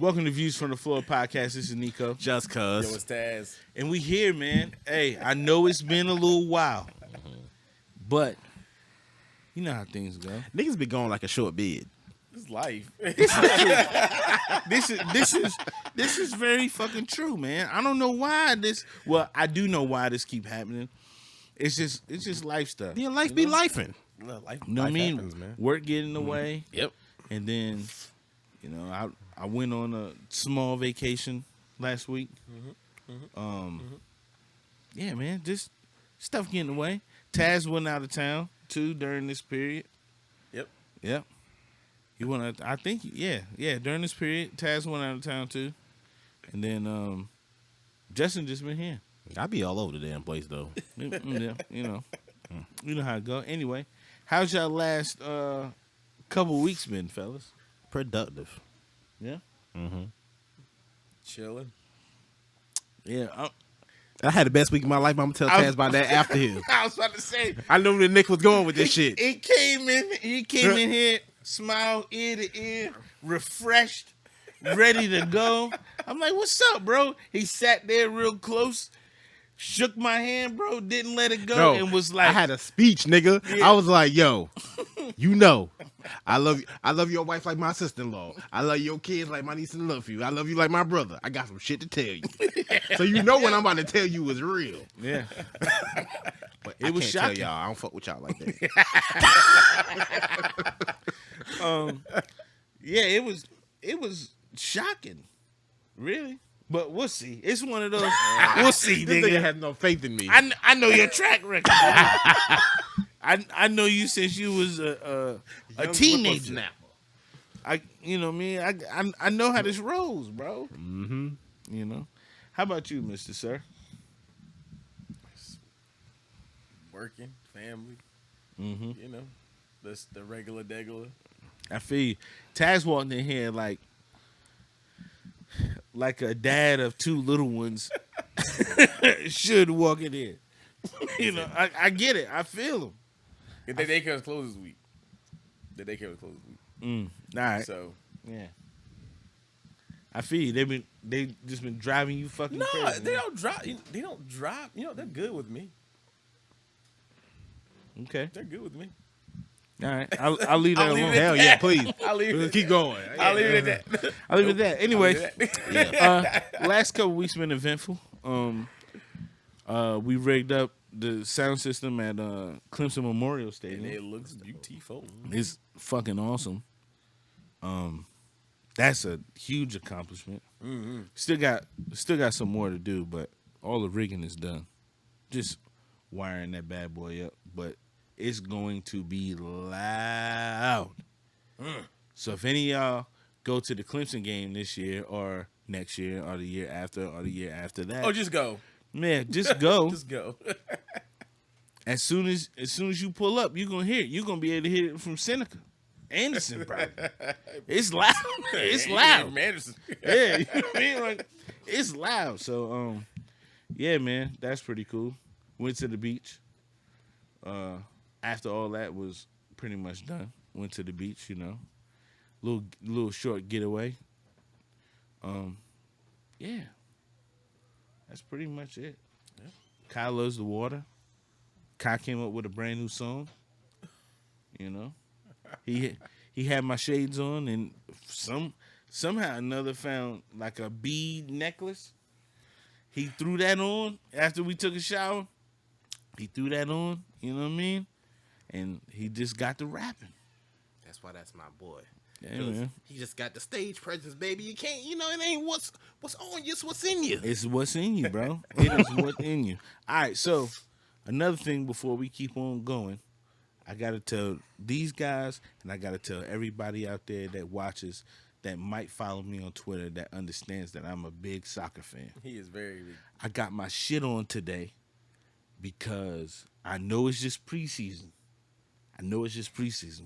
Welcome to Views from the Floor podcast. This is Nico. Just cuz. Yo, it's Taz. And we here, man. Hey, I know it's been a little while, but you know how things go. Niggas be going like a short bid. It's life. This is very fucking true, man. I don't know why this. Well, I do know why this keep happening. It's just life stuff. Yeah, life be lifing. Life, You know what I mean? happens, man. Work getting in the way, Yep. and then I went on a small vacation last week. Yeah, man, just stuff getting in the way. Taz went out of town too during this period. Yep. He went out, I think, during this period, Taz went out of town too. And then Justin just been here. I be all over the damn place though. Yeah, you know how it go. Anyway, how's y'all last couple weeks been, fellas? Productive. Yeah? Chilling. Yeah. I had the best week of my life. I'm gonna tell Taz about that after here. I was about to say, I knew where Nick was going with this shit. he came in here, smiled ear to ear, refreshed, ready to go. I'm like, what's up, bro? He sat there real close, shook my hand, bro, didn't let it go, No, and was like, I had a speech, nigga. Yeah. I was like, yo, you know, I love your wife like my sister-in-law. I love your kids like my niece and nephew. I love you like my brother. I got some shit to tell you. So you know what I'm about to tell you is real. yeah. But It I was can't shocking. tell y'all. I don't fuck with y'all like that. Yeah, it was shocking, really. But we'll see. It's one of those. We'll see, This nigga nigga. has no faith in me. I know your track record. I know you since you was a Young teenager. whippersnapper. You know me. I know how this rolls, bro. Mm-hmm. You know. How about you, Mr. Sir? Working, family. Mm-hmm. You know, that's the regular degular. I feel you. Taz walked in here like a dad of two little ones should walk in here. You know, I get it. I feel him. The daycare was closed this week. The daycare was closed this week. All right. So Yeah. I feel you. They just been driving you fucking no, crazy. they don't drop. They don't drop. You know, they're good with me. Okay. They're good with me. All right. I'll leave that I'll leave alone. it Hell yeah, please. I'll leave it. Keep going. I'll leave it at that. I'll leave it at that. Anyway, Yeah. last couple weeks been eventful. We rigged up the sound system at Clemson Memorial And Stadium. it looks beautiful. It's fucking awesome. That's a huge accomplishment. Mm-hmm. Still got some more to do, but all the rigging is done. Just wiring that bad boy up, but it's going to be loud. So if any of y'all go to the Clemson game this year or next year or the year after or the year after that, Oh, just go. man, just go. Just go. As soon as you pull up, you're gonna hear it. You're gonna be able to hear it from Seneca. Anderson, probably. It's loud. It's loud. Anderson. Yeah, you know what I mean? Like, it's loud. So, yeah, man, that's pretty cool. Went to the beach. After all that was pretty much done, went to the beach. You know, little short getaway. Yeah, that's pretty much it. Yeah. Kyle loves the water. Kyle came up with a brand new song. You know, he had my shades on, and somehow another found like a bead necklace. He threw that on after we took a shower. He threw that on, you know what I mean? And he just got to rapping. That's why that's my boy. Yeah, man. He just got the stage presence, baby. You can't, it ain't what's on you, it's what's in you. It's what's in you, bro. It is what's in you. All right, so another thing before we keep on going, I got to tell these guys, and I got to tell everybody out there that watches, that might follow me on Twitter, that understands that I'm a big soccer fan. He is very big. I got my shit on today because I know it's just preseason.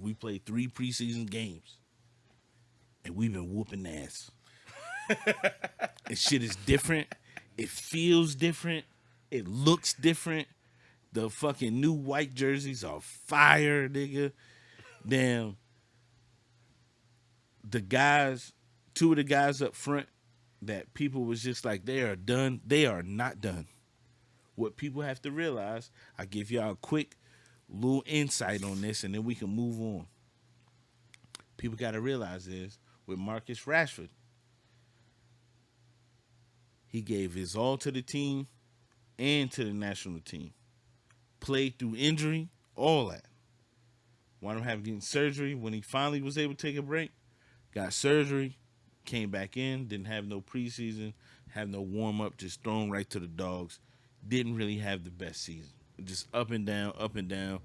We played 3 preseason games, and we've been whooping ass. And shit is different. It feels different. It looks different. The fucking new white jerseys are fire, nigga. Damn. The guys two of the guys up front that people was just like, they are done. They are not done. What people have to realize, I give y'all a quick little insight on this, and then we can move on. People got to realize is with Marcus Rashford, he gave his all to the team and to the national team. Played through injury, all that. Wound up having getting surgery when he finally was able to take a break. Got surgery, came back in, didn't have no preseason, have no warm up, just thrown right to the dogs. Didn't really have the best season. Just up and down, up and down.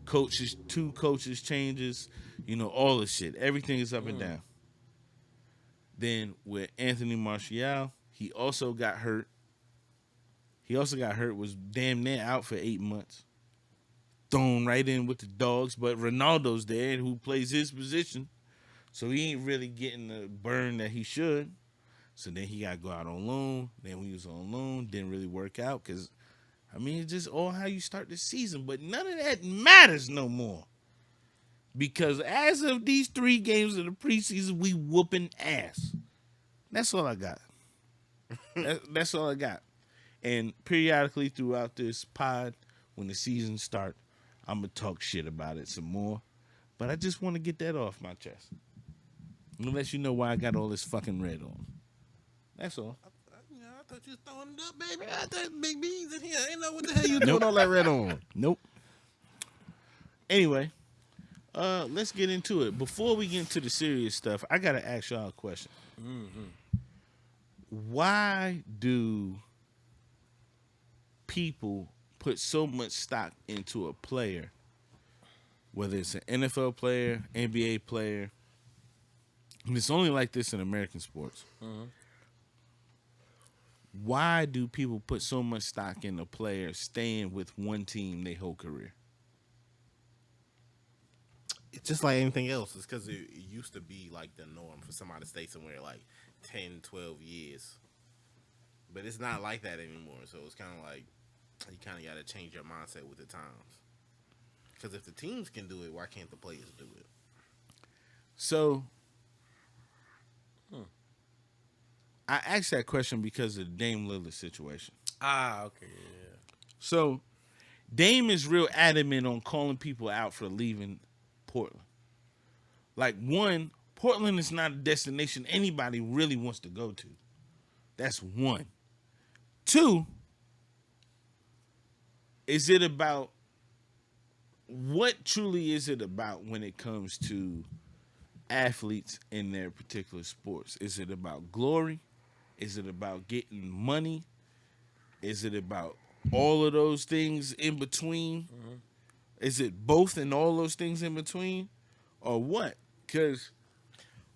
Coaches, 2 coaches changes, all this shit. Everything is up and down. Then with Anthony Martial, he also got hurt. Was damn near out for 8 months. Thrown right in with the dogs, but Ronaldo's there who plays his position. So he ain't really getting the burn that he should. So then he got to go out on loan. Then when he was on loan, didn't really work out because, it's just all how you start the season. But none of that matters no more. Because as of these 3 games of the preseason, we whooping ass. That's all I got. That's all I got. And periodically throughout this pod, when the season starts, I'm going to talk shit about it some more. But I just want to get that off my chest. Unless you know why I got all this fucking red on. That's all. I thought you was throwing it up, baby. I thought Big B's in here. I didn't know what the hell you doing all that red on. Nope. Anyway, let's get into it. Before we get into the serious stuff, I got to ask y'all a question. Why do people put so much stock into a player, whether it's an NFL player, NBA player? And it's only like this in American sports. Why do people put so much stock in a player staying with one team their whole career? It's just like anything else. It's because it used to be like the norm for somebody to stay somewhere like 10, 12 years. But it's not like that anymore. So it's kind of like you kind of got to change your mindset with the times. Because if the teams can do it, why can't the players do it? So I asked that question because of the Dame Lillard situation. Okay, yeah. So Dame is real adamant on calling people out for leaving Portland. Like, one, Portland is not a destination anybody really wants to go to. That's one. 2, is it about, what truly is it about when it comes to athletes in their particular sports? Is it about glory? Is it about getting money? Is it about all of those things in between? Is it both and all those things in between? Or what? Because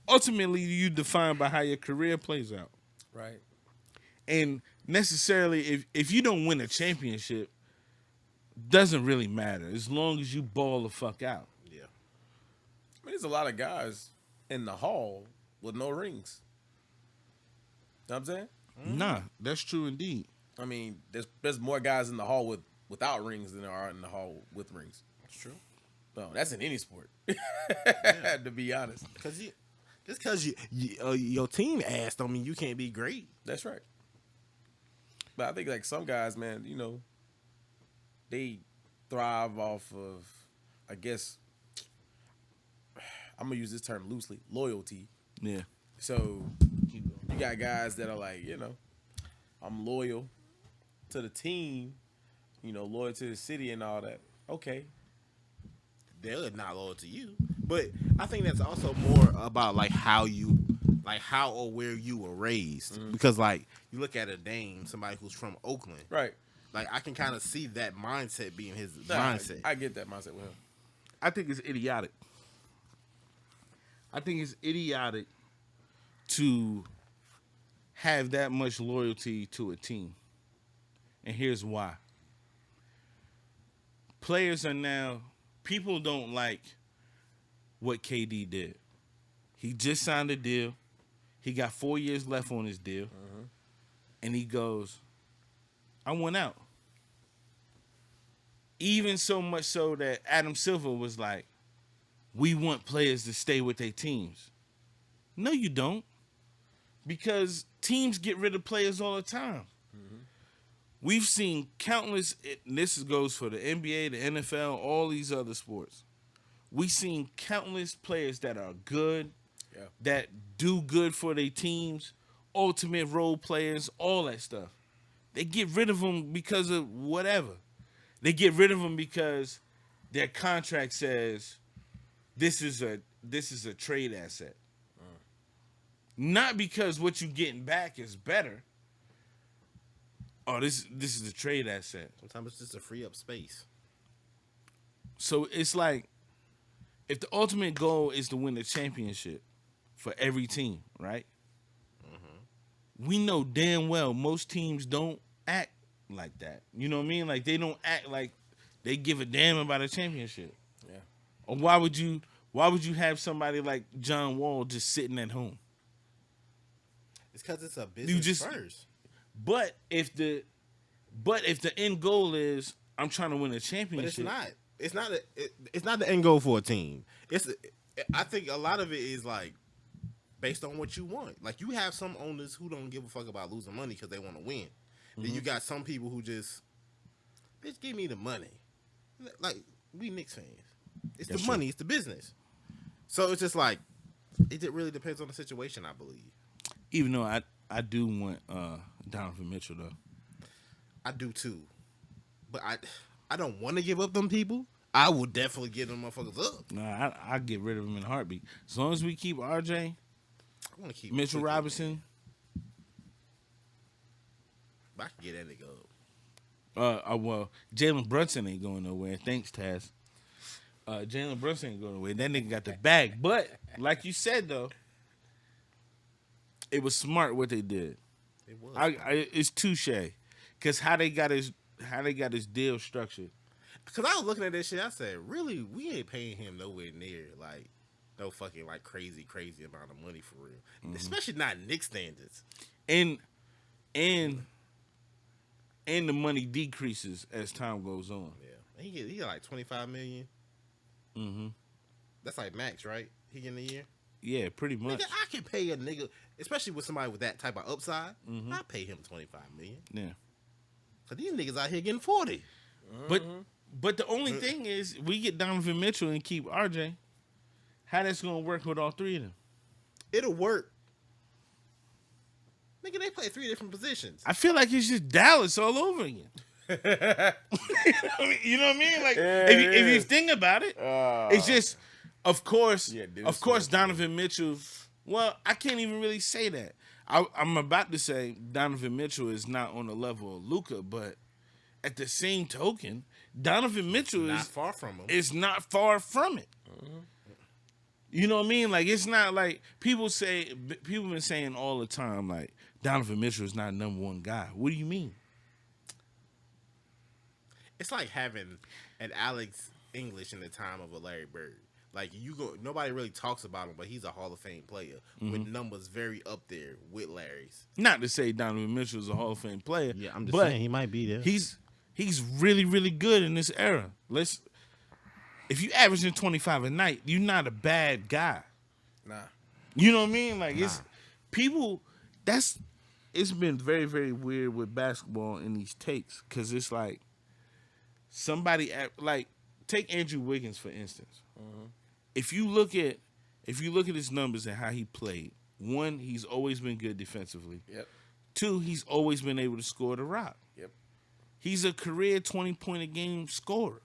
ultimately you define by how your career plays out. Right. And necessarily, if you don't win a championship, doesn't really matter as long as you ball the fuck out. Yeah. There's a lot of guys in the hall with no rings. Know what I'm saying? Nah, that's true indeed. There's more guys in the hall without rings than there are in the hall with rings. That's true. No, that's in any sport. To be honest. Just because your team ass don't mean you can't be great. That's right. But I think like some guys, man, they thrive off of, I guess, I'm gonna use this term loosely, loyalty. Yeah. So you got guys that are like, I'm loyal to the team, loyal to the city and all that. Okay. They're not loyal to you. But I think that's also more about how or where you were raised. Mm-hmm. Because you look at a Dame, somebody who's from Oakland. Right. I can kind of see that mindset being his mindset. I get that mindset with him. I think it's idiotic. I think it's idiotic to have that much loyalty to a team. And here's why. Players are now, people don't like what KD did. He just signed a deal. He got 4 years left on his deal. Mm-hmm. And he goes, I went out. Even so much so that Adam Silver was like, we want players to stay with their teams. No, you don't. because teams get rid of players all the time. We've seen countless. This goes for the NBA, the NFL, all these other sports. We've seen countless players that are good, that do good for their teams, ultimate role players, all that stuff. They get rid of them because of whatever. They get rid of them because their contract says this is a trade asset. Not because what you're getting back is better. Oh, this is a trade asset. Sometimes it's just to free up space. So it's like, if the ultimate goal is to win the championship for every team, right? We know damn well most teams don't act like that. You know what I mean? Like, they don't act like they give a damn about a championship. Yeah. Or why would you have somebody like John Wall just sitting at home? It's because it's a business first. But if the end goal is I'm trying to win a championship, but it's not. It's not the end goal for a team. I think a lot of it is like based on what you want. Like, you have some owners who don't give a fuck about losing money because they want to win. Then you got some people who just, bitch, give me the money. Like, we Knicks fans. It's the money. It's the business. So it's just like, it really depends on the situation, I believe. Even though I do want Donovan Mitchell, though. I do too. But I don't want to give up them people. I will definitely give them motherfuckers up. Nah, I get rid of him in a heartbeat. As long as we keep RJ, I want to keep Mitchell Robinson. But I can get that nigga up. Well, Jalen Brunson ain't going nowhere. Thanks, Taz. Jalen Brunson ain't going nowhere. That nigga got the bag. But like you said, though, it was smart what they did. It was. It's touche, because how they got his deal structured. Because I was looking at this shit, I said, really, we ain't paying him nowhere near like no fucking like crazy amount of money for real, especially not Knicks standards. And the money decreases as time goes on. Yeah, he get like $25 million. That's like max, right? He get in a year. Yeah, pretty much. Nigga, I can pay a nigga, especially with somebody with that type of upside. I pay him $25 million. Yeah. So these niggas out here getting 40. But the only thing is, we get Donovan Mitchell and keep RJ. How that's gonna work with all three of them? It'll work. Nigga, they play 3 different positions. I feel like it's just Dallas all over again. You know what I mean? Like, if you think about it, it's just, of course, Donovan Mitchell. Well, I can't even really say that. I'm about to say Donovan Mitchell is not on the level of Luka, but at the same token, Donovan Mitchell not far from him. Is not far from it. You know what I mean? Like, it's not like people been saying all the time, like, Donovan Mitchell is not a number one guy. What do you mean? It's like having an Alex English in the time of a Larry Bird. Like, nobody really talks about him, but he's a Hall of Fame player with numbers very up there with Larry's. Not to say Donovan Mitchell is a Hall of Fame player. Yeah, I'm just saying he might be there. He's really, really good in this era. If you averaging 25 a night, you're not a bad guy. Nah. You know what I mean? Like, it's people. It's been very, very weird with basketball in these takes, because it's like somebody like, take Andrew Wiggins for instance. If you look at his numbers and how he played, one, he's always been good defensively. Yep. Two, he's always been able to score the rock. Yep. He's a career 20-point-a-game scorer.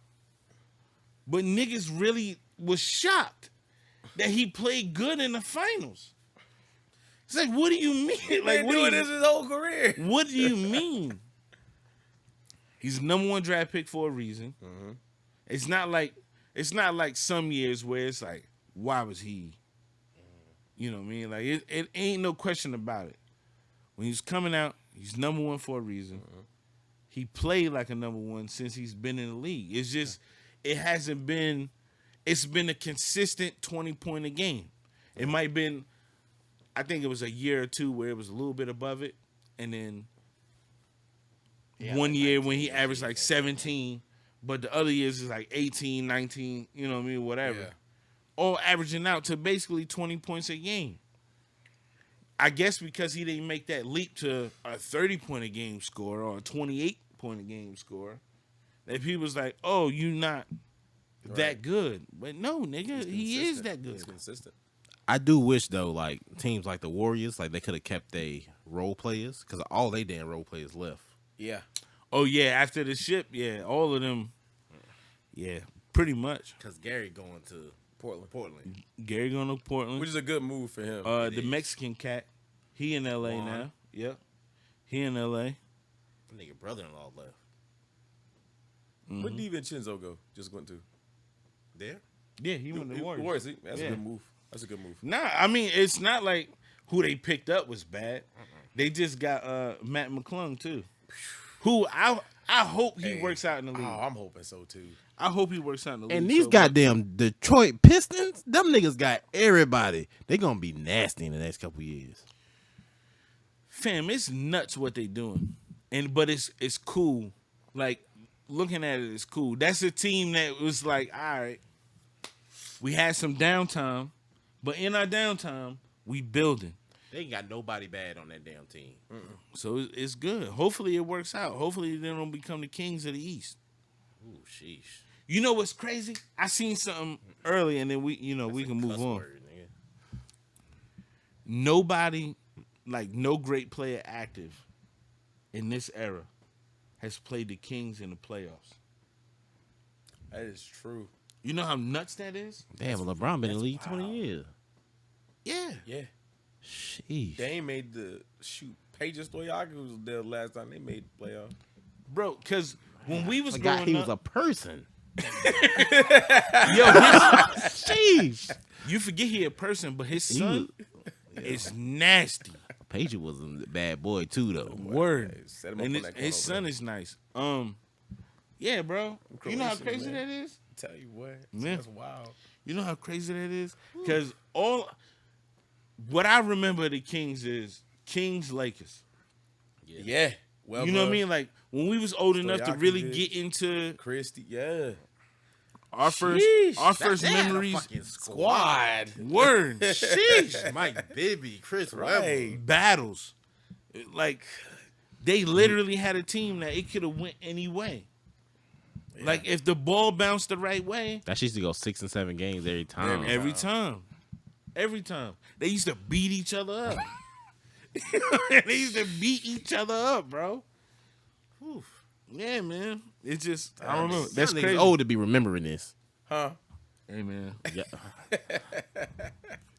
But niggas really was shocked that he played good in the finals. It's like, what do you mean? Like, what doing this his whole career. What do you mean? He's number one draft pick for a reason. It's not like some years where it's like, why was he? You know what I mean? Like, it ain't no question about it. When he's coming out, he's number one for a reason. He played like a number one since he's been in the league. It's just, it's been a consistent 20-point a game. It might have been, I think it was a year or two where it was a little bit above it. And then one year when he averaged like 17, but the other years is like 18, 19, you know what I mean, whatever. Yeah. All averaging out to basically 20 points a game. I guess because he didn't make that leap to a 30-point a game score or a 28-point a game score, that people was like, "Oh, you not that Right. good." But no, nigga, he is Consistent. that good. He's consistent. I do wish though, like teams like the Warriors, like they could have kept their role players because all they damn role players left. Yeah. Oh yeah, after the ship, yeah, all of them, yeah, pretty much. Because Gary going to Portland. Gary going to Portland. Which is a good move for him. The Mexican cat, he in L.A. Juan. now. Yep, he in L.A. Nigga brother-in-law left. Where DiVincenzo go? Just went to. There? Yeah, he went to the Warriors. see? That's Yeah. a good move. That's a good move. Nah, I mean it's not like who they picked up was bad. They just got Matt McClung too, who I hope he Hey. works out in the league. Oh, I'm hoping so too. I hope he works out in the league. And these so goddamn Detroit Pistons, them niggas got everybody. They gonna be nasty in the next couple years. fam, it's nuts what they doing, but it's cool. Like looking at it, it's cool. That's a team that was like, all right, we had some downtime, but in our downtime, we building. They ain't got nobody bad on that damn team. So it's good. Hopefully it works out. Hopefully they don't become the kings of the East. Ooh, sheesh. You know what's crazy? I seen something early, and then we can move Cuss on. word, nigga. Nobody, like no great player active in this era, has played the Kings in the playoffs. That is true. You know how nuts that is? Damn, LeBron been in the that's league 20 wild. years. Yeah. Yeah. Sheesh. They ain't made the shoot. Paige Stoyaka was there last time they made the playoff. Bro, because when we was Forgot growing he up, was a person. yo, Sheesh. you forget he a person, but his He son is nasty. Paige was a bad boy too, though. Word. Hey, set him up And on that corner his over son there. is nice. Yeah, bro. You know how Croatian, crazy man. that is? Tell you what, Yeah. that's wild. You know how crazy that is? Because what I remember of the Kings is Kings Lakers. Yeah. Well, You know what I mean? Like when we was old enough to really Stojakovic. get into Christie, yeah. our first They had a memories. fucking Squad. Word. Sheesh. Mike Bibby, Chris Right. Webber. Battles. Like they literally had a team that it could have went any way. Like if the ball bounced the right way, That used to go 6 and 7 games every time. every time. Every time. They used to beat each other up. They used to beat each other up, bro. Whew. Yeah, man. It's just I don't know. That's Y'all niggas crazy. old to be remembering this. Huh? Hey man. Yeah.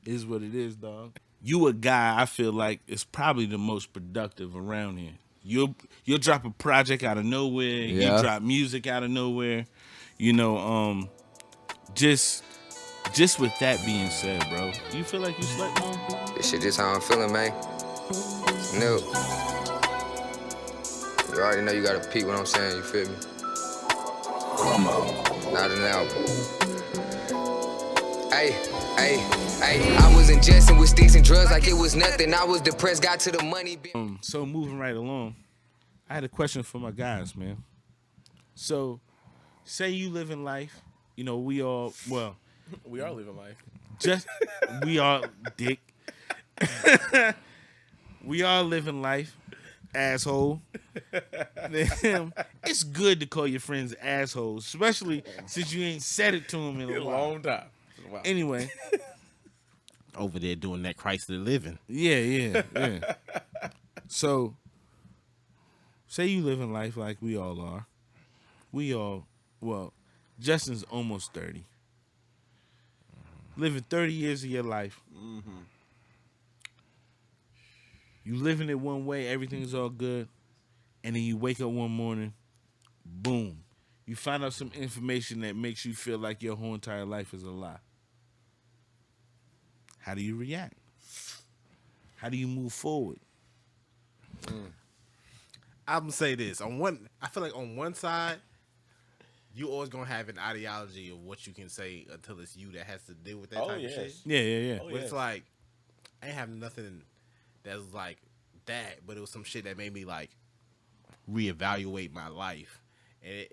Is what it is, dog. You a guy I feel like is probably the most productive around here. You'll drop a project out of nowhere. Yeah. You drop music out of nowhere. You know, just with that being said, bro, you feel like you slept on? This shit just how I'm feeling, man. It's new. You already know you gotta peep what I'm saying, you feel me? Not an album. Hey, I was ingesting with sticks and drugs like it was nothing. I was depressed, got to the money. So moving right along, I had a question for my guys, man. So, say you live in life, you know, we all We are living life. just we all dick. We all living life, asshole. Damn, it's good to call your friends assholes, especially since you ain't said it to them in In a a while. long time. Wow. Anyway, Over there doing that Chrysler living. yeah. So, say you living life like we all are. Justin's almost 30. Living 30 years of your life. You living it one way, everything's all good, and then you wake up one morning, boom, you find out some information that makes you feel like your whole entire life is a lie. How do you react? How do you move forward? I'm gonna say this. I feel like on one side, you always gonna have an ideology of what you can say until it's you that has to deal with that type of shit. Yeah. Oh, But it's yeah. like I ain't have nothing that's like that, but it was some shit that made me like reevaluate my life. And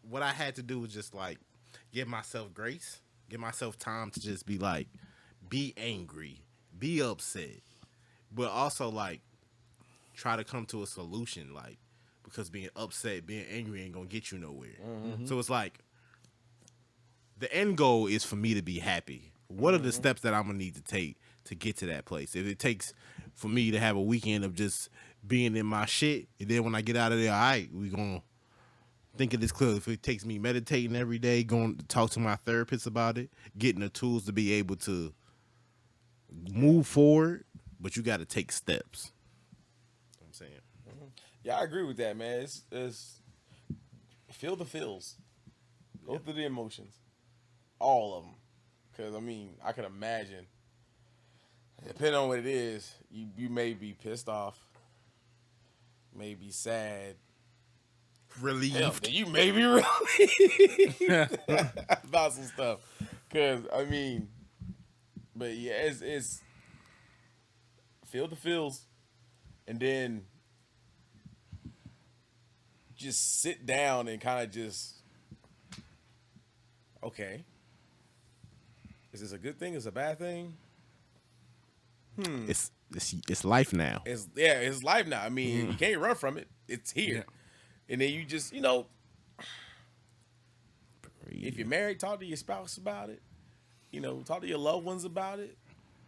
what I had to do was just like give myself grace, give myself time to just be like, be angry, be upset, but also like try to come to a solution, like because being upset, being angry ain't gonna get you nowhere. So it's like the end goal is for me to be happy. What are the steps that I'm gonna need to take to get to that place? If it takes for me to have a weekend of just being in my shit, and then when I get out of there, all right, we gonna think of this clearly. If it takes me meditating every day, going to talk to my therapist about it, getting the tools to be able to move forward, but you got to take steps. I'm saying. Yeah, I agree with that, man. It's feel the feels, go through the emotions, all of them. Because I mean, I can imagine, depending on what it is, you may be pissed off, may be sad. Relieved. Hell, you may be relieved about some stuff. Because I mean, but yeah, it's feel the feels, and then just sit down and kind of just, okay, is this a good thing? Is it a bad thing? It's life now. It's life now. I mean, you can't run from it. It's here. Yeah. And then you just, if you're married, talk to your spouse about it. Talk to your loved ones about it.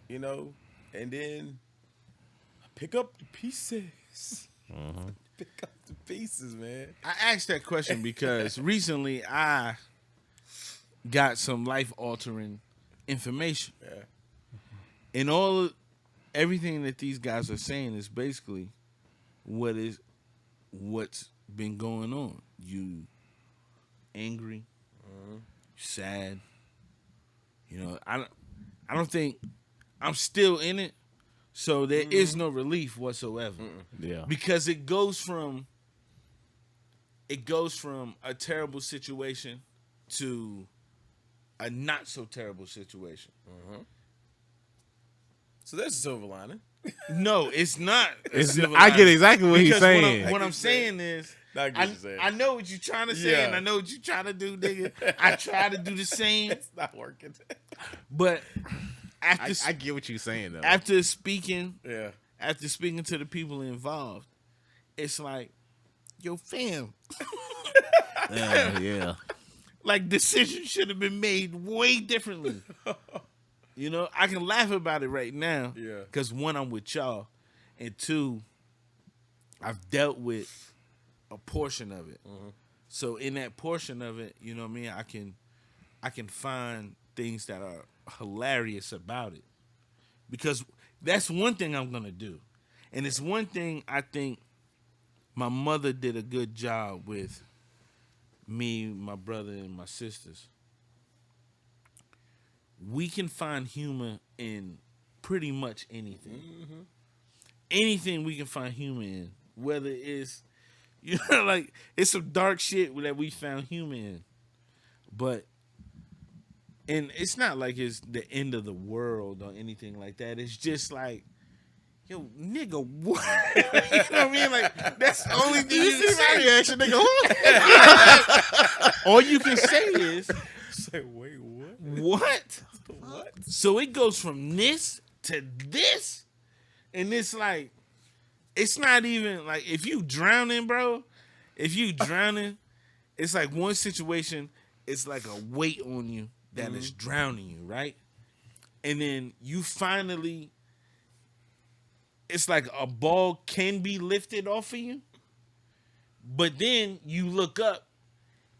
And then pick up the pieces. Pick up the pieces, man. I asked that question because recently I got some life-altering information. Yeah. And everything that these guys are saying is basically what's been going on. You angry, sad. I don't think I'm still in it, so there is no relief whatsoever. Yeah. Because it goes from a terrible situation to a not so terrible situation. So there's a silver lining. No, it's not. I get exactly what he's Because saying. What I'm saying is, I get what you're saying. I know what you're trying to say, Yeah. and I know what you're trying to do, nigga. I try to do the same, It's not working. but after I get what you're saying though. after speaking Yeah. to the people involved, it's like, yo, fam, yeah. like decisions should have been made way differently. I can laugh about it right now. Yeah. Because one, I'm with y'all, and two, I've dealt with a portion of it. So in that portion of it, you know what I mean, I can find things that are hilarious about it. Because that's one thing I'm gonna do. And it's one thing I think my mother did a good job with me, my brother, and my sisters. We can find humor in pretty much anything. Anything we can find humor in. Whether it's, like, it's some dark shit that we found humor in. But, and it's not like it's the end of the world or anything like that. It's just like, yo, nigga, what? You know what I mean? Like, that's the only thing you can say. reaction, nigga. All you can say is, Say, wait, what? what? What? So it goes from this to this, and it's like, it's not even like, if you drowning, bro, it's like one situation, it's like a weight on you that is drowning you, right? And then you finally, it's like a ball can be lifted off of you, but then you look up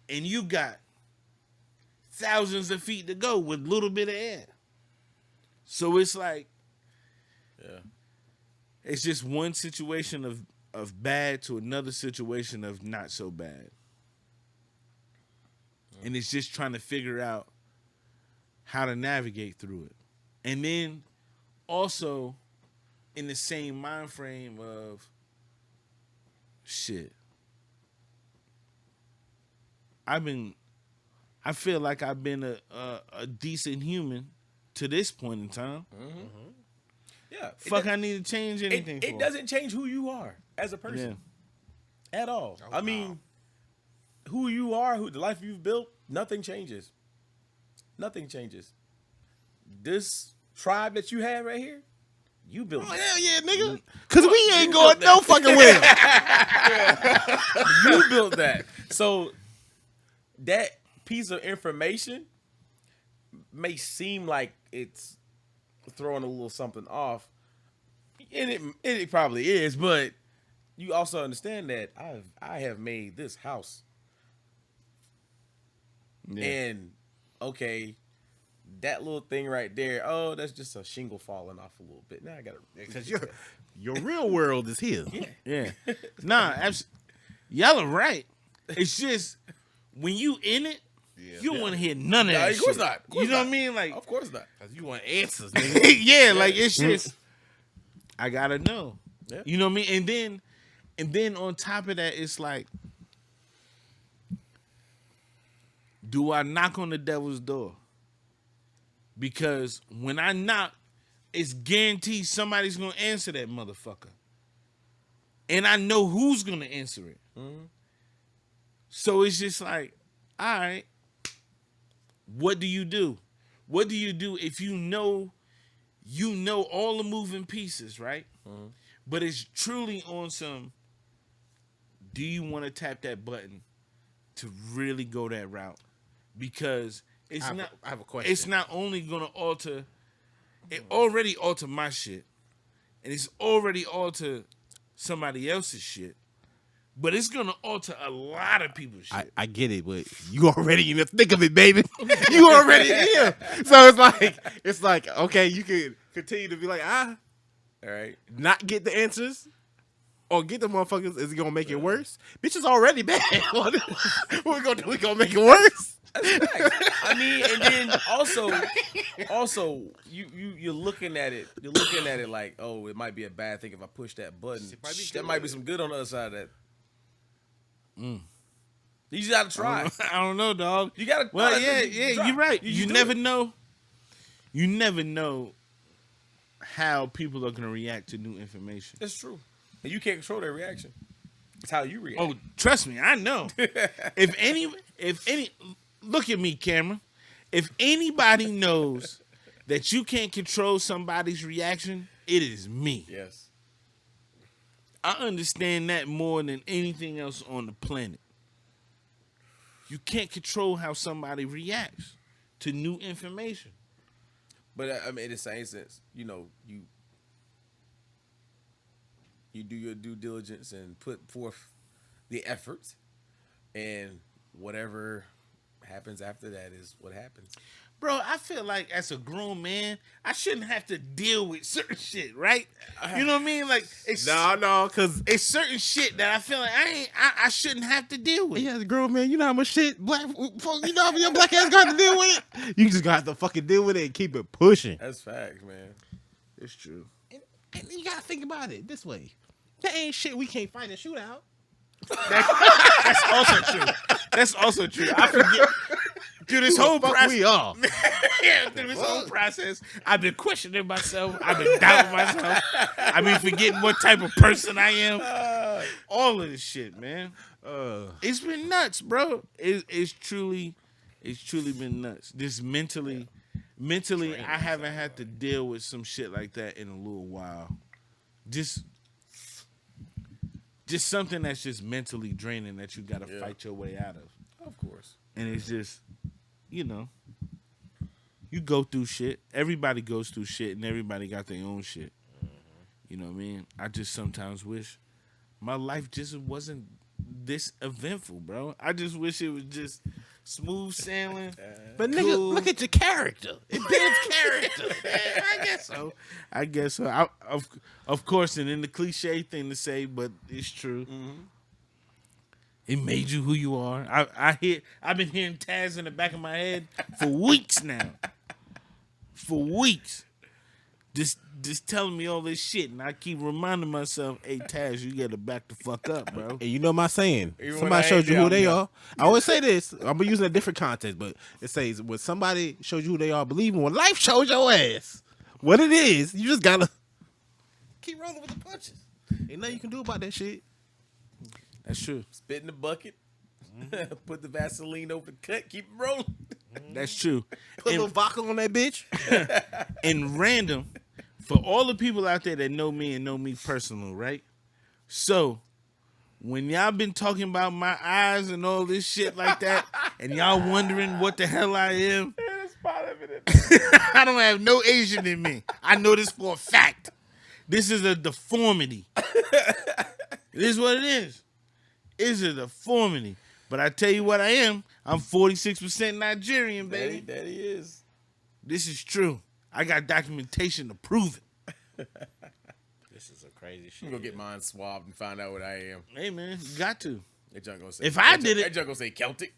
and you got thousands of feet to go with a little bit of air. So it's like, it's just one situation of bad to another situation of not so bad. And it's just trying to figure out how to navigate through it. And then also in the same mind frame of shit. I feel like I've been a decent human to this point in time. Yeah. Fuck, I need to change anything for. It doesn't change who you are as a person at all. I mean, who you are, the life you've built, nothing changes. Nothing changes. This tribe that you have right here, You built Oh, that. hell yeah, nigga. Because we ain't going no fucking well. You built that. So that piece of information may seem like it's throwing a little something off, and it probably is, but you also understand that I have made this house. Yeah. And okay, that little thing right there, oh, that's just a shingle falling off a little bit. Now I gotta Because your real world is here. Yeah. Nah, y'all are right. It's just when you in it, you don't want to hear none of Nah, that of course shit. not. Of course You know not. what I mean? Like, Of course not. Because you want answers, nigga. yeah, like it's just I gotta know. Yeah. You know what I mean? And then on top of that, it's like, do I knock on the devil's door? Because when I knock, it's guaranteed somebody's gonna answer that motherfucker. And I know who's gonna answer it. So it's just like, all right, what do you do? What do you do if you know all the moving pieces, right? But it's truly on some, do you want to tap that button to really go that route? Because it's I have a question. It's not only gonna alter, it already altered my shit, and it's already altered somebody else's shit, but it's gonna alter a lot of people's shit. I get it, but you already in the thick of it, baby. You already here. So it's like, okay, you can continue to be like, All right. not get the answers or get the motherfuckers. Is it gonna make it worse? Bitch is already bad. What we gonna do? We gonna make it worse? I mean, and then also you're looking at it. You're looking at it like, oh, it might be a bad thing if I push that button. There might be some good on the other side of that. You just gotta try. I don't know, dog. You gotta. Well, try. yeah, you're right. You do never it. know. You never know how people are gonna react to new information. That's true. And you can't control their reaction. It's how you react. Oh, trust me, I know. if any, look at me, camera. If anybody knows that you can't control somebody's reaction, it is me. Yes. I understand that more than anything else on the planet. You can't control how somebody reacts to new information. But I mean, in the same sense, you know, you do your due diligence and put forth the effort, and whatever happens after that is what happens. Bro, I feel like as a grown man, I shouldn't have to deal with certain shit, right? You know what I mean? Like it's No, because it's certain shit that I feel like I shouldn't have to deal with. yeah, as a grown man, you know how much shit black folk, you know how many black ass got to deal with it. You just got to fucking deal with it and keep it pushing. That's facts, man. It's true. And you gotta think about it this way: that ain't shit we can't fight and shoot out. That's also true. That's also true. I forget. Through this whole Fuck process, we are. yeah, through this whole process, I've been questioning myself. I've been doubting myself. I've been forgetting what type of person I am. All of this shit, man. It's been nuts, bro. It's truly been nuts. Just mentally, I haven't had to deal with some shit like that in a little while. Just something that's just mentally draining that you got to fight your way out of. Of course. And it's just, you know, you go through shit. Everybody goes through shit, and everybody got their own shit. You know what I mean? I just sometimes wish my life just wasn't this eventful, bro. I just wish it was just smooth sailing. But nigga, Cool. look at your character. It builds character. I guess so. Of course, and then the cliche thing to say, but it's true. It made you who you are. I've been hearing Taz in the back of my head for weeks now. For weeks. Just telling me all this shit, and I keep reminding myself, hey Taz, you gotta back the fuck up, bro. And you know my saying. Even when Somebody I showed ain't you who down, they yeah. are. I always say this. I'm using a different context, but it says when somebody shows you who they are, believe me, when life shows your ass what it is, you just gotta keep rolling with the punches. Ain't nothing you can do about that shit. That's true. Spit in the bucket. Put the Vaseline over the cut. Keep it rolling. That's true. Put a little vodka on that bitch. And random, For all the people out there that know me and know me personal, right? So when y'all been talking about my eyes and all this shit like that, and y'all wondering what the hell I am, I don't have no Asian in me. I know this for a fact. This is a deformity. It is what it is. It's a deformity. But I tell you what I am. I'm 46% Nigerian, baby. That he is. This is true. I got documentation to prove it. This is a crazy shit. I'm gonna get mine swabbed and find out what I am. Hey, man, you got to. That junk gonna say. If I did it- that junk gonna say Celtic.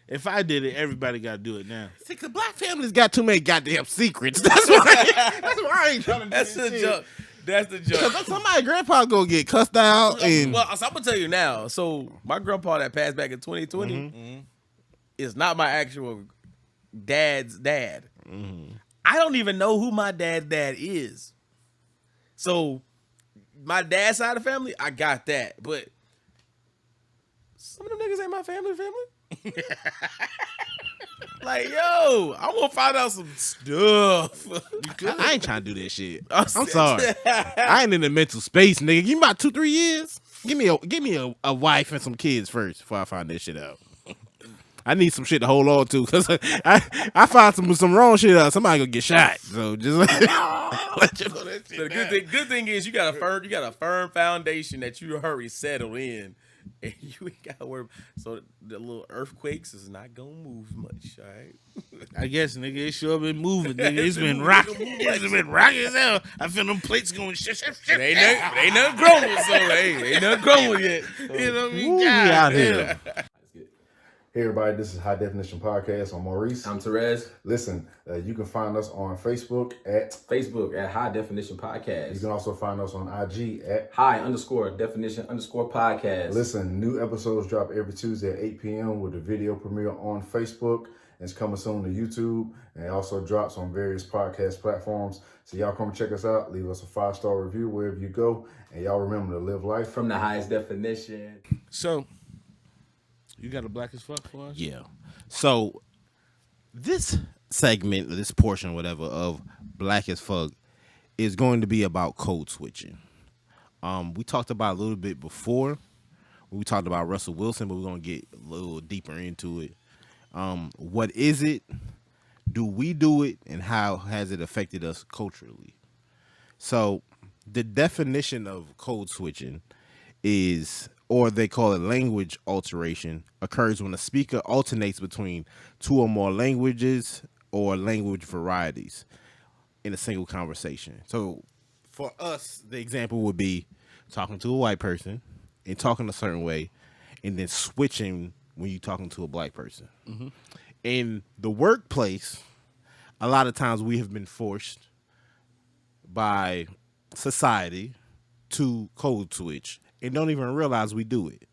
If I did it, everybody got to do it now. See, cause black families got too many goddamn secrets. That's why I ain't trying to do That's this the shit. junk. That's the junk. Cause somebody grandpa gonna get cussed out and Well, so I'm gonna tell you now. So my grandpa that passed back in 2020 is not my actual dad's dad. I don't even know who my dad's dad is. So my dad's side of the family, I got that, but some of them niggas ain't my family. Like, yo, I want to find out some stuff. I ain't trying to do this shit. I'm sorry. I ain't in the mental space, nigga. Give me about 2-3 years. Give me a wife and some kids first before I find this shit out. I need some shit to hold on to because I find some wrong shit out. Somebody gonna get shot. So just let you know that shit. So the good thing is you got a firm foundation that you already settled in, and you ain't got to worry. So the little earthquakes is not gonna move much. All right. I guess, nigga, it sure been moving, nigga. It's been rocking. It's been rocking as hell. I feel them plates going shit. It ain't nothing growing, so ain't nothing growing yet. You know what I mean? Ooh, we God out damn. here. Hey everybody, this is High Definition Podcast. I'm Maurice. I'm Therese. Listen, you can find us on Facebook at. Facebook at High Definition You Podcast. can also find us on IG at. High_Definition_Podcast. Listen, new episodes drop every Tuesday at 8 p.m. with a video premiere on Facebook. It's coming soon to YouTube, and it also drops on various podcast platforms. So y'all come check us out. Leave us a 5-star review wherever you go, and y'all remember to live life From the highest definition. So, you got a black as fuck for us? Yeah. So this segment, this portion, whatever, of Black as Fuck is going to be about code switching. We talked about it a little bit before. We talked about Russell Wilson, but we're gonna get a little deeper into it. What is it? Do we do it? And how has it affected us culturally? So the definition of code switching is, or they call it language alteration, occurs when a speaker alternates between two or more languages or language varieties in a single conversation. So for us, the example would be talking to a white person and talking a certain way, and then switching when you're talking to a black person. In the workplace, a lot of times we have been forced by society to code switch and don't even realize we do it.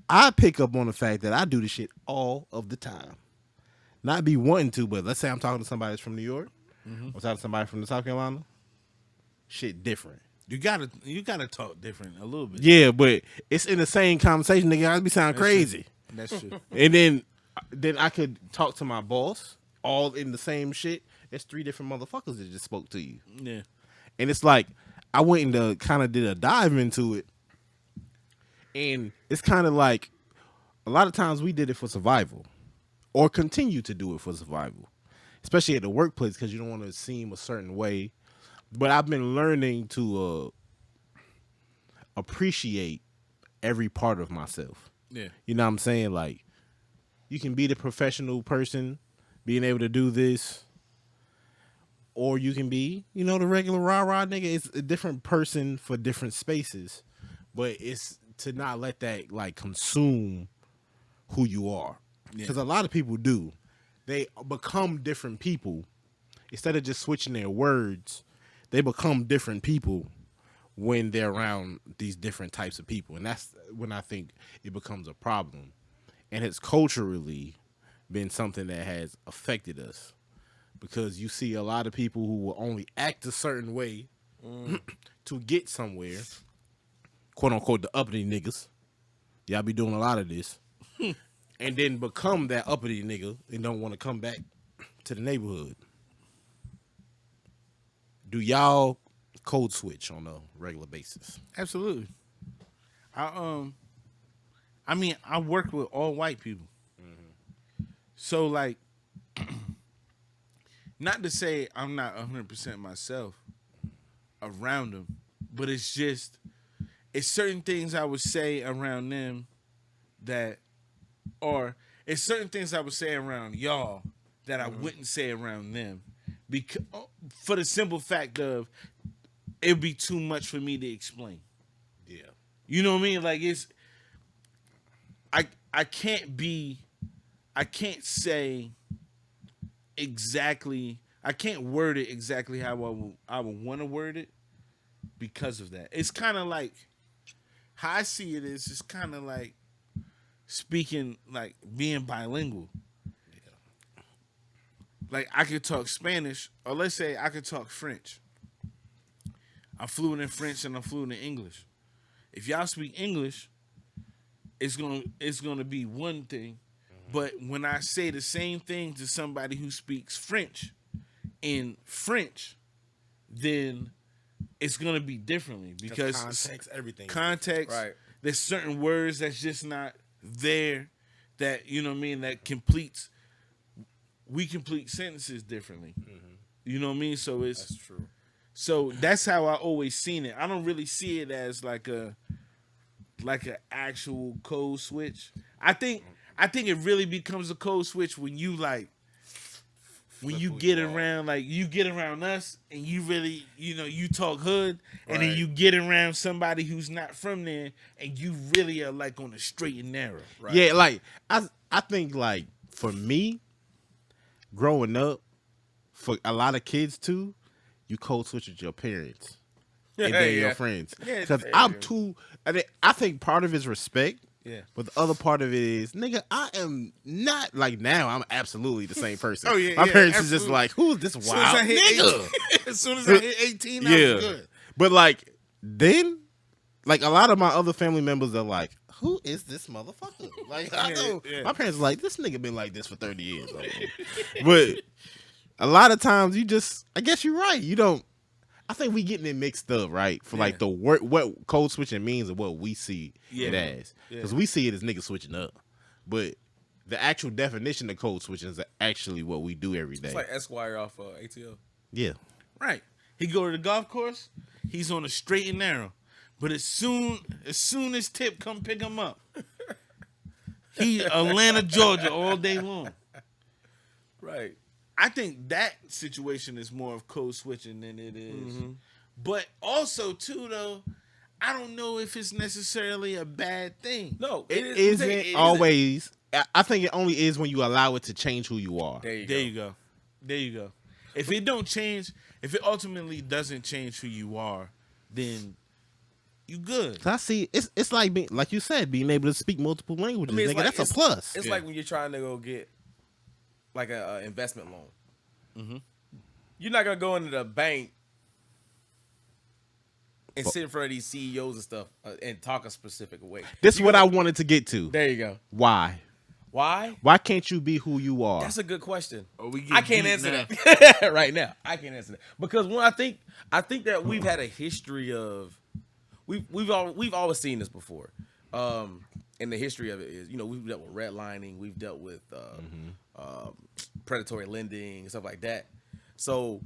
I pick up on the fact that I do this shit all of the time. Not be wanting to, but let's say I'm talking to somebody that's from New York, or talking to somebody from South Carolina. Shit different. You gotta talk different a little bit. Yeah, but it's in the same conversation, nigga. I'd be sounding crazy. That's true. And then I could talk to my boss all in the same shit. There's 3 different motherfuckers that just spoke to you. Yeah. And it's like, I went and kind of did a dive into it. And it's kind of like, a lot of times we did it for survival. Or continue to do it for survival. Especially at the workplace, because you don't want to seem a certain way. But I've been learning to appreciate every part of myself. Yeah. You know what I'm saying? Like, you can be the professional person, being able to do this, or you can be, you know, the regular rah-rah nigga. It's a different person for different spaces, but it's to not let that, like, consume who you are. Because a lot of people do. They become different people. Instead of just switching their words, they become different people when they're around these different types of people. And that's when I think it becomes a problem. And it's culturally been something that has affected us. Because you see a lot of people who will only act a certain way to get somewhere. Quote unquote, the uppity niggas. Y'all be doing a lot of this. And then become that uppity nigga and don't want to come back to the neighborhood. Do y'all code switch on a regular basis? Absolutely. I mean, I work with all white people. So like, not to say I'm not 100% myself around them, but it's certain things I would say around them that, or it's certain things I would say around y'all that I wouldn't say around them, because for the simple fact of it'd be too much for me to explain. Yeah. You know what I mean? Like I can't say exactly. I can't word it exactly how I would want to word it because of that. It's kind of like how I see it is. It's kind of like speaking, like being bilingual. Yeah. Like I could talk Spanish, or let's say I could talk French. I'm fluent in French and I'm fluent in English. If y'all speak English, it's gonna be one thing. But when I say the same thing to somebody who speaks French in French, then it's gonna be differently because context, everything. Context, Right. There's certain words that's just not there. That you know what I mean. We complete sentences differently. You know what I mean. So That's true. so that's how I always seen it. I don't really see it as like an actual code switch. I think it really becomes a code switch when you get around, like you get around us and you really, you talk hood, and then Right. you get around somebody who's not from there and you really are like on the straight and narrow. Right. Yeah, like I think like for me, growing up, for a lot of kids too, you code switch with your parents and then your Yeah. friends. Yeah, Because yeah. I'm too. I think part of it is respect. Yeah. But the other part of it is, nigga, I am not like now. I'm absolutely the same person. Oh, yeah, my yeah, parents is just absolutely. like, who is this As soon as I wild hit nigga? 18, as soon as I hit 18, that Yeah, was good. but like then, like a lot of my other family members are like, who is this motherfucker? Like I Yeah, know yeah. my parents are like, this nigga been like this for 30 years. Like, but a lot of times you just, I guess you're right. You don't. I think we getting it mixed up, right? For like the word, what code switching means and what we see it as. Because we see it as niggas switching up, but the actual definition of code switching is actually what we do every day. It's like Esquire off ATL. Yeah. Right. He go to the golf course, he's on a straight and narrow. But as soon as Tip come pick him up, he Atlanta, Georgia all day long. Right. I think that situation is more of code switching than it is. But also too though, I don't know if it's necessarily a bad thing. No, It is. isn't always. I think it only is when you allow it to change who you are. There you There go. you go. There you go. If it don't change, if it ultimately doesn't change who you are, then you good. 'Cause I see it's like being, like you said, being able to speak multiple languages. it's Nigga, like- that's a plus. It's like when you're trying to go get like a investment loan. You're not gonna go into the bank and sit in front of these CEOs and stuff and talk a specific way. This is what I wanted to get to. There you go. Why? Why? Why can't you be who you are? That's a good question. we get I can't deep answer now. that right now. I can't answer that because when I think that we've had a history of we've always seen this before. And the history of it is, we've dealt with redlining, we've dealt with predatory lending and stuff like that. So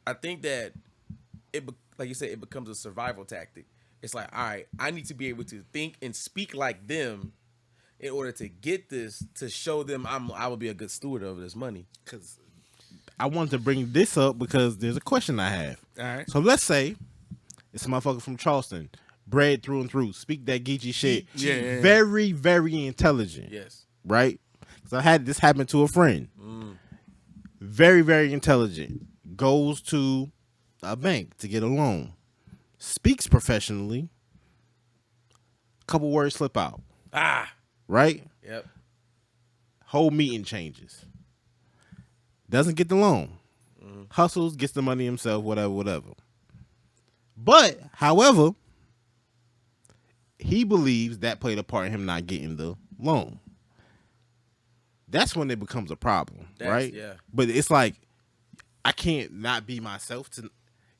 I think that like you said, it becomes a survival tactic. It's like, all right, I need to be able to think and speak like them in order to get this, to show them I will be a good steward over this money. Because I wanted to bring this up because there's a question I have. All right. So let's say it's a motherfucker from Charleston, bred through and through, speak that Geechee shit. Yeah. Very, very intelligent. Yes. Right? Because I had this happen to a friend. Very, very intelligent. Goes to a bank to get a loan. Speaks professionally. Couple words slip out. Right? Yep. Whole meeting changes. Doesn't get the loan. Hustles, gets the money himself, whatever. But, however, he believes that played a part in him not getting the loan. That's when it becomes a problem, right? Yeah. But it's like, I can't not be myself to,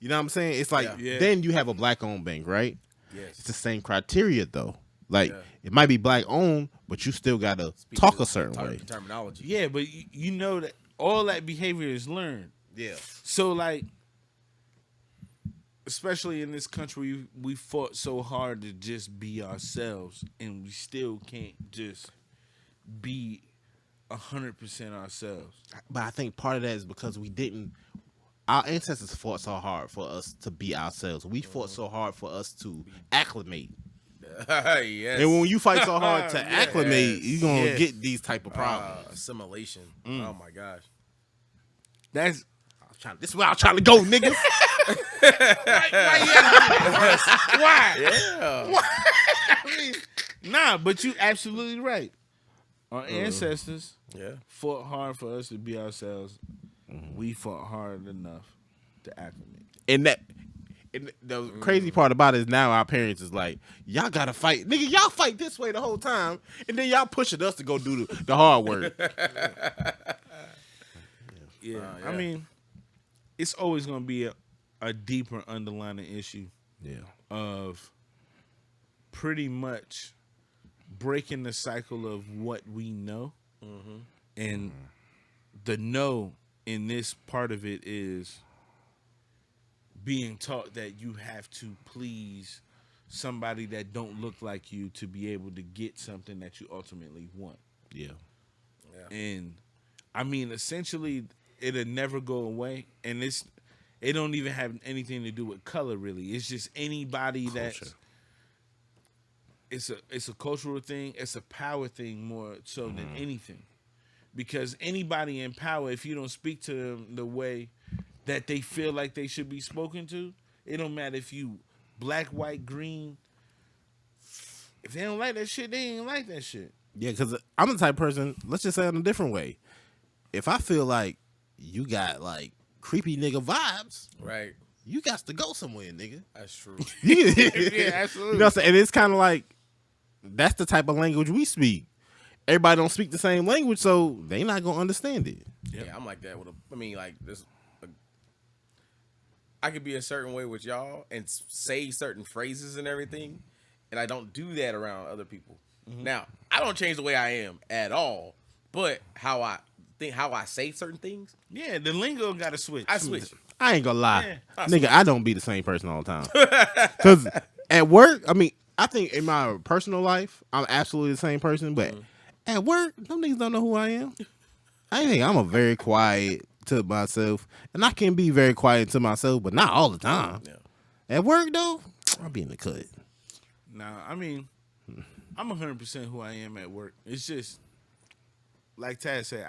You know what I'm saying? It's like Yeah. then you have a black-owned bank, right? It's Yes. the same criteria though. Like Yeah. it might be black-owned, but you still gotta talk a certain way. Terminology. Yeah, but you know that all that behavior is learned. Yeah. So like, especially in this country, we fought so hard to just be ourselves, and we still can't just be 100% ourselves. But I think part of that is because we didn't. Our ancestors fought so hard for us to be ourselves. We fought so hard for us to acclimate. Yes. And when you fight so hard to acclimate, you're gonna Yes. get these type of problems. Assimilation. Oh my gosh. That's This is where I'm trying to go, niggas. why. Yeah. I mean, nah, but you absolutely right. Our ancestors Yeah. fought hard for us to be ourselves. We fought hard enough to acclimate. And the crazy part about it is now our parents is like, y'all gotta fight, nigga. Y'all fight this way the whole time, and then y'all pushing us to go do the hard work. Yeah. yeah. I mean, it's always gonna be a deeper underlying issue Yeah. of pretty much breaking the cycle of what we know, and the know in this part of it is being taught that you have to please somebody that don't look like you to be able to get something that you ultimately want. Yeah. And I mean, essentially, it'll never go away, and it don't even have anything to do with color, really. It's just anybody that's Culture. it's a cultural thing. It's a power thing more so than anything, because anybody in power, if you don't speak to them the way that they feel like they should be spoken to, it don't matter if you black, white, green. If they don't like that shit, they ain't like that shit. Yeah, because I'm the type of person, let's just say it in a different way. If I feel like you got like creepy nigga vibes, Right. you got to go somewhere, nigga. That's true. Yeah, absolutely. You know what I'm saying? And it's kind of like, that's the type of language we speak. Everybody don't speak the same language, so they not going to understand it. Yeah, I'm like that with I could be a certain way with y'all and say certain phrases and everything, and I don't do that around other people. Now, I don't change the way I am at all, but how I say certain things, Yeah, the lingo got to switch. I switch. I ain't gonna lie. Yeah. Nigga, I don't be the same person all the time. Because at work, I mean, I think in my personal life, I'm absolutely the same person, but at work, them niggas don't know who I am. I think I'm a very quiet to myself, and I can be very quiet to myself, but not all the time. Yeah. At work, though, I'll be in the cut. Nah, I mean, I'm 100% who I am at work. It's just, like Taz said,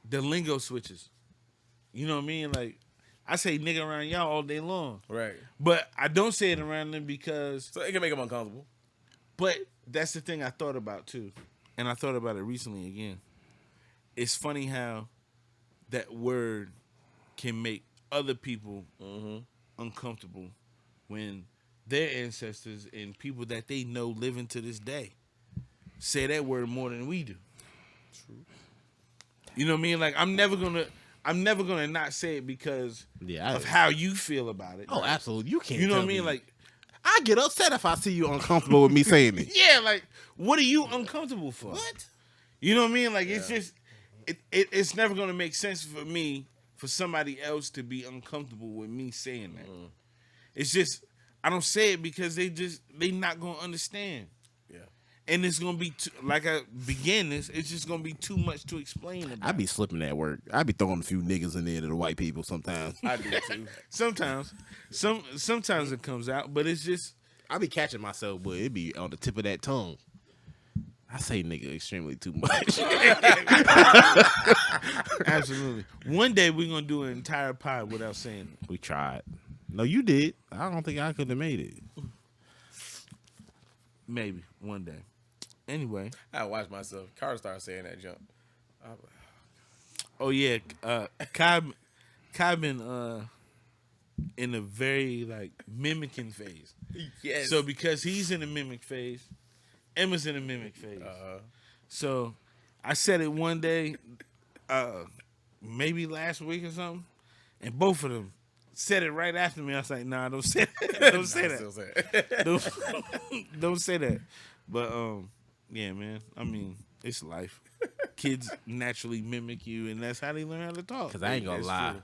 the lingo switches. You know what I mean? Like, I say nigga around y'all all day long. Right. But I don't say it around them because, So it can make them uncomfortable. but that's the thing I thought about too. And I thought about it recently again. It's funny how that word can make other people uncomfortable when their ancestors and people that they know living to this day say that word more than we do. True. You know what I mean? Like I'm never gonna not say it because Yeah, of how you feel about it. Oh, absolutely. You can't. You know what I tell mean? me. Like, I get upset if I see you uncomfortable with me saying it. yeah, like what are you uncomfortable for? What? You know what I mean? Like it's just it's never gonna make sense for me for somebody else to be uncomfortable with me saying that. It's just I don't say it because they not gonna understand. Yeah. And it's gonna be like I began this. It's just gonna be too much to explain about. I be slipping at work. I be throwing a few niggas in there to the white people sometimes. I do too. Sometimes it comes out, but it's just I be catching myself, but it be on the tip of that tongue. I say nigga extremely too much. absolutely. One day we're gonna do an entire pod without saying it. We tried. No, you did. I don't think I could have made it. Maybe one day. Anyway. I watch myself. Carter started saying that jump. Oh yeah, Kai been in a very like mimicking phase. Yes. So because he's in the mimic phase, Emma's in the mimic phase. So I said it one day, maybe last week or something, and both of them said it right after me. I was like, nah, don't say that. Don't say that. Still say it. Don't say that. But yeah, man. I mean, it's life. Kids naturally mimic you, and that's how they learn how to talk. Because I ain't gonna That's lie. true.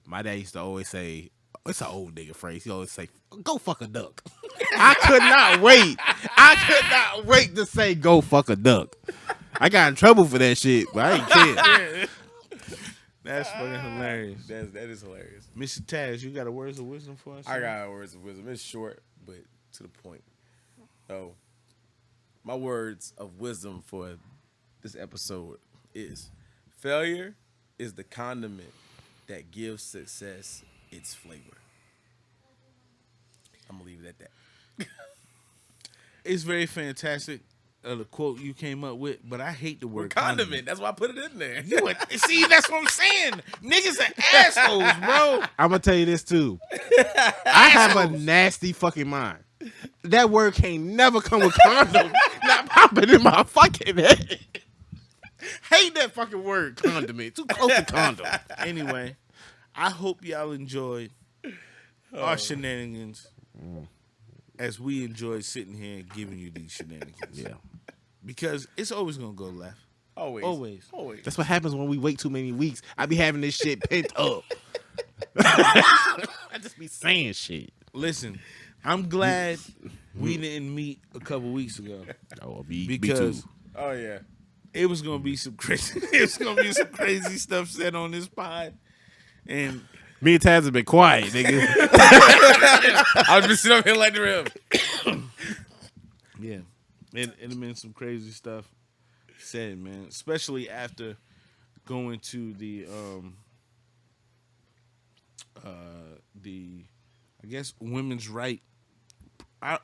My dad used to always say, it's an old nigga phrase. He always say, go fuck a duck. I could not wait. I could not wait to say, go fuck a duck. I got in trouble for that shit, but I ain't care. That's fucking hilarious. That is hilarious. Mr. Taz, you got a words of wisdom for us? I got words of wisdom. It's short, but to the point. So, my words of wisdom for this episode is: failure is the condiment that gives success its flavor. I'm gonna leave it at that. It's very fantastic, the quote you came up with, but I hate the word Condiment. That's why I put it in there. See, that's what I'm saying. Niggas are assholes, bro. I'm gonna tell you this too. I have a nasty fucking mind. That word can't never come with condom. Not popping in my fucking head. Hate that fucking word, condiment. Too close to condom. Anyway, I hope y'all enjoyed our shenanigans as we enjoyed sitting here and giving you these shenanigans. Yeah. Because it's always going to go left. Always. That's what happens when we wait too many weeks. I be having this shit pent up. I just be saying shit. Listen, I'm glad we didn't meet a couple weeks ago. Oh, me Because too. Oh yeah. it was going to be some crazy stuff said on this pod. And Me and Taz have been quiet, nigga. I've been sitting up here like the rim. yeah, it'd have been some crazy stuff said, man. Especially after going to the I guess women's right. I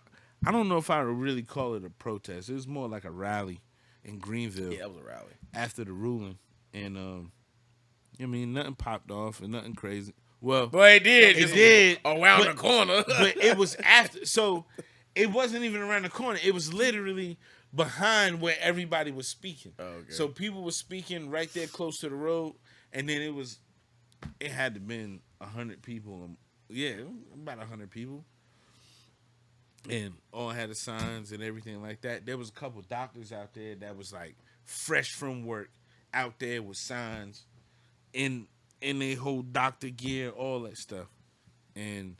don't know if I would really call it a protest. It was more like a rally in Greenville Yeah, that was a rally. after the ruling, and I mean nothing popped off and nothing crazy. Well, But it did. It did, Around but- the corner. but it was after, so it wasn't even around the corner. It was literally behind where everybody was speaking. Okay. So people were speaking right there close to the road, and then it had to been 100 people. Yeah, about 100 people, and all had the signs and everything like that. There was a couple doctors out there that was like fresh from work out there with signs in their whole doctor gear, all that stuff. And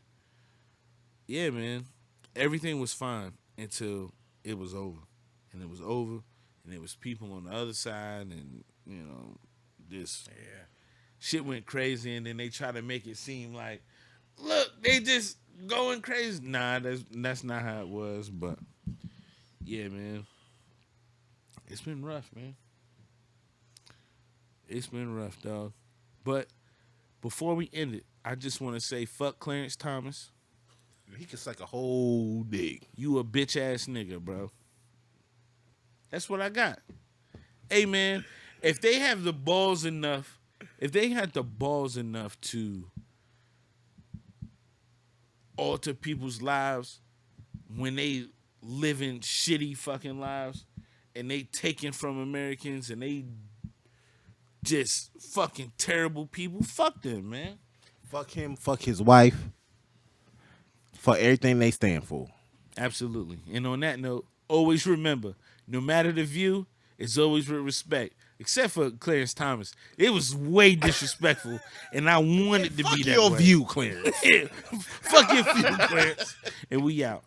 yeah, man, everything was fine until it was over. And it was over, and there was people on the other side, and this shit went crazy. And then they try to make it seem like, look, they just going crazy. Nah, that's not how it was. But yeah, man, it's been rough, man. It's been rough, dog. But before we end it, I just want to say, fuck Clarence Thomas. He can suck a whole dick. You a bitch ass nigga, bro. That's what I got. Hey, man, if they have the balls enough, to alter people's lives when they living shitty fucking lives and they taking from Americans and they just fucking terrible people, fuck them, man. Fuck him, fuck his wife. Fuck everything they stand for. Absolutely. And on that note, always remember, no matter the view, it's always with respect. Except for Clarence Thomas. It was way disrespectful, and I wanted to be that your way. view, Clarence. Fuck your view, Clarence. And we out.